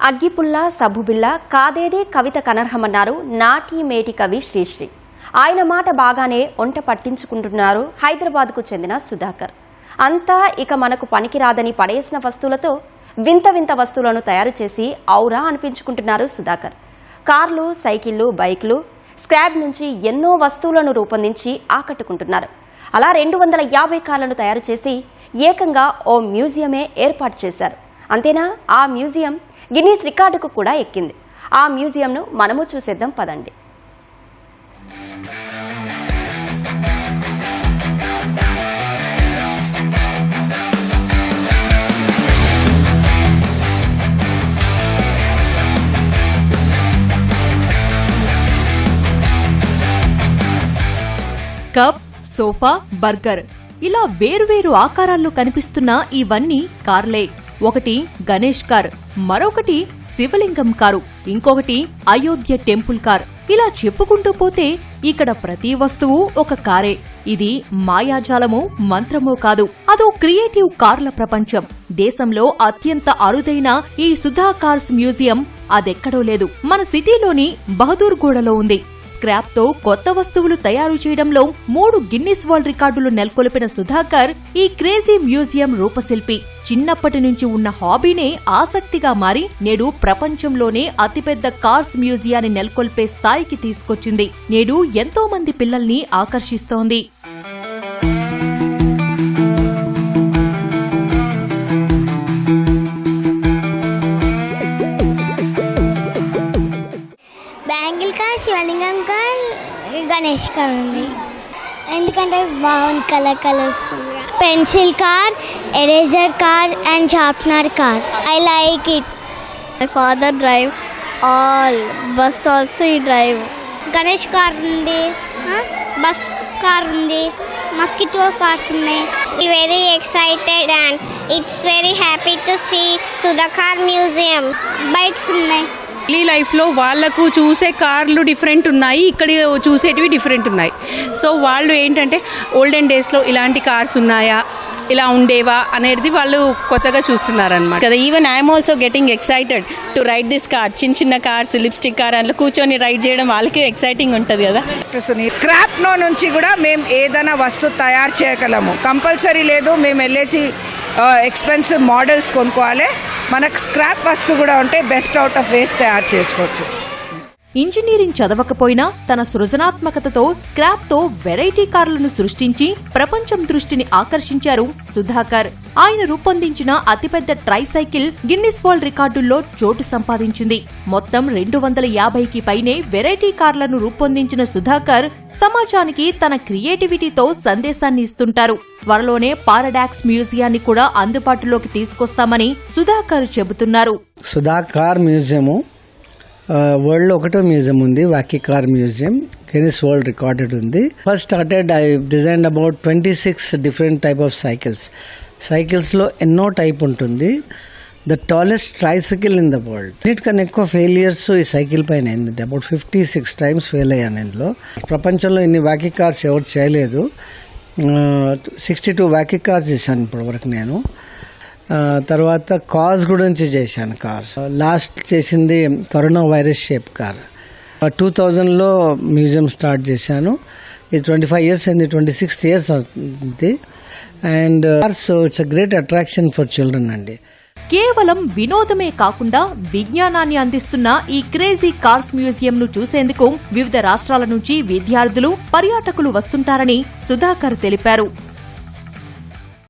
అగ్గిపుల్ల సబ్బుబిల్ల కాదేదే కవిత కనర్హమన్నారు నాటి మేటి కవి శ్రీశ్రీ. ఆయన మాట బాగానే ఒంట పట్టించుకుంటున్నారు హైదరాబాద్కు చెందిన సుధాకర్. అంతా ఇక మనకు పనికిరాదని పడేసిన వస్తువులతో వింత వింత వస్తువులను తయారు చేసి ఔరా అనిపించుకుంటున్నారు సుధాకర్. కార్లు, సైకిళ్లు, బైక్లు, స్క్రాప్ నుంచి ఎన్నో వస్తువులను రూపొందించి ఆకట్టుకుంటున్నారు. అలా 250 కార్లను తయారు చేసి ఏకంగా ఓ మ్యూజియమే ఏర్పాటు చేశారు. అంతేనా, ఆ మ్యూజియం గిన్నీస్ రికార్డుకు కూడా ఎక్కింది. ఆ మ్యూజియంను మనము చూసేద్దాం పదండి. కప్, సోఫా, బర్గర్ ఇలా వేరువేరు ఆకారాల్లో కనిపిస్తున్న ఇవన్నీ కార్లే. ఒకటి గణేష్ కార్, మరొకటి శివలింగం కారు, ఇంకొకటి అయోధ్య టెంపుల్ కార్. ఇలా చెప్పుకుంటూ పోతే ఇక్కడ ప్రతి వస్తువు ఒక కారే. ఇది మాయాజాలమో మంత్రమో కాదు, అదో క్రియేటివ్ కార్ల ప్రపంచం. దేశంలో అత్యంత అరుదైన ఈ సుధా కార్స్ మ్యూజియం అదెక్కడో లేదు, మన సిటీలోని బహదూర్గూడలో ఉంది. స్క్రాప్ తో కొత్త వస్తువులు తయారు చేయడంలో 3 గిన్నిస్ వరల్డ్ రికార్డులు నెలకొల్పిన సుధాకర్ ఈ క్రేజీ మ్యూజియం రూపశిల్పి. చిన్నప్పటి నుంచి ఉన్న హాబీనే ఆసక్తిగా మారి నేడు ప్రపంచంలోనే అతిపెద్ద కార్స్ మ్యూజియాన్ని నెలకొల్పే స్థాయికి తీసుకొచ్చింది. నేడు ఎంతో మంది పిల్లల్ని ఆకర్షిస్తోంది. శివలింగం కార్, గణేష్ కార్ ఉంది. ఎందుకంటే బాగుంది, colourful. Pencil car, eraser car and sharpener car. I like it. My father drive all, bus also ఈ డ్రైవ్. గణేష్ కార్ ఉంది, బస్ కార్ ఉంది, మస్కిటో కార్స్ ఉన్నాయి. Very excited and it's very happy to see Sudhakar museum. Bikes ఉన్నాయి. Daily లైఫ్లో వాళ్ళకు చూసే కార్లు different ఉన్నాయి, ఇక్కడ చూసేటివి డిఫరెంట్ ఉన్నాయి. సో వాళ్ళు ఏంటంటే ఓల్డెన్ డేస్లో ఇలాంటి కార్స్ ఉన్నాయా, ఇలా ఉండేవా అనేది వాళ్ళు కొత్తగా చూస్తున్నారనమాట కదా. Even I'm also getting excited to ride this car. చిన్న కార్స్, లిప్స్టిక్ కార్ అందులో కూర్చొని రైడ్ చేయడం వాళ్ళకే ఎక్సైటింగ్ ఉంటుంది కదా. స్క్రాప్ నుంచి కూడా మేము ఏదైనా వస్తువు తయారు చేయగలము. కంపల్సరీ లేదు మేము వెళ్ళేసి ఎక్స్పెన్సివ్ మోడల్స్ కొనుక్కోవాలి. మనకు స్క్రాప్ వస్తువు కూడా ఉంటే బెస్ట్ అవుట్ ఆఫ్ వేస్ట్ తయారు చేసుకోవచ్చు. ఇంజనీరింగ్ చదవకపోయినా తన సృజనాత్మకతతో స్క్రాప్ తో వెరైటీ కార్లను సృష్టించి ప్రపంచం దృష్టిని ఆకర్షించారు సుధాకర్. ఆయన రూపొందించిన అతిపెద్ద ట్రైసైకిల్ గిన్నిస్ వరల్డ్ రికార్డుల్లో చోటు సంపాదించింది. మొత్తం 250కి పైనే వెరైటీ కార్లను రూపొందించిన సుధాకర్ సమాజానికి తన క్రియేటివిటీతో సందేశాన్ని ఇస్తుంటారు. త్వరలోనే పారాడాక్స్ మ్యూజియాన్ని కూడా అందుబాటులోకి తీసుకొస్తామని సుధాకర్ చెబుతున్నారు. సుధాకర్ మ్యూజియము వరల్డ్ లో ఒకటో మ్యూజియం ఉంది, wacky car museum. Guinness world recorded ఉంది. First started I designed about 26 different type of సైకిల్స్లో ఎన్నో టైప్ ఉంటుంది. The tallest tricycle in the world. అన్నిటికన్నా ఎక్కువ ఫెయిలియర్స్ ఈ సైకిల్ పైన అయింది. అబౌట్ 56 టైమ్స్ ఫెయిల్ అయ్యాను ఇందులో. ప్రపంచంలో ఇన్ని వాకీ కార్స్ ఎవరు చేయలేదు. 62 వాకీ కార్స్ చేశాను ఇప్పటివరకు నేను. తర్వాత కార్స్ గురించి చేశాను. కార్స్ లాస్ట్ చేసింది కరోనా వైరస్ షేప్ కార్. 2000లో మ్యూజియం స్టార్ట్ చేశాను. ఇది 25 years అయింది, 26th years అవుతుంది. And cars it's a great attraction for children అండి. కేవలం వినోదమే కాకుండా విజ్ఞానాన్ని అందిస్తున్న ఈ క్రేజీ కార్స్ మ్యూజియం ను చూసేందుకు వివిధ రాష్ట్రాల నుంచి విద్యార్థులు, పర్యాటకులు వస్తుంటారని సుధాకర్ తెలిపారు.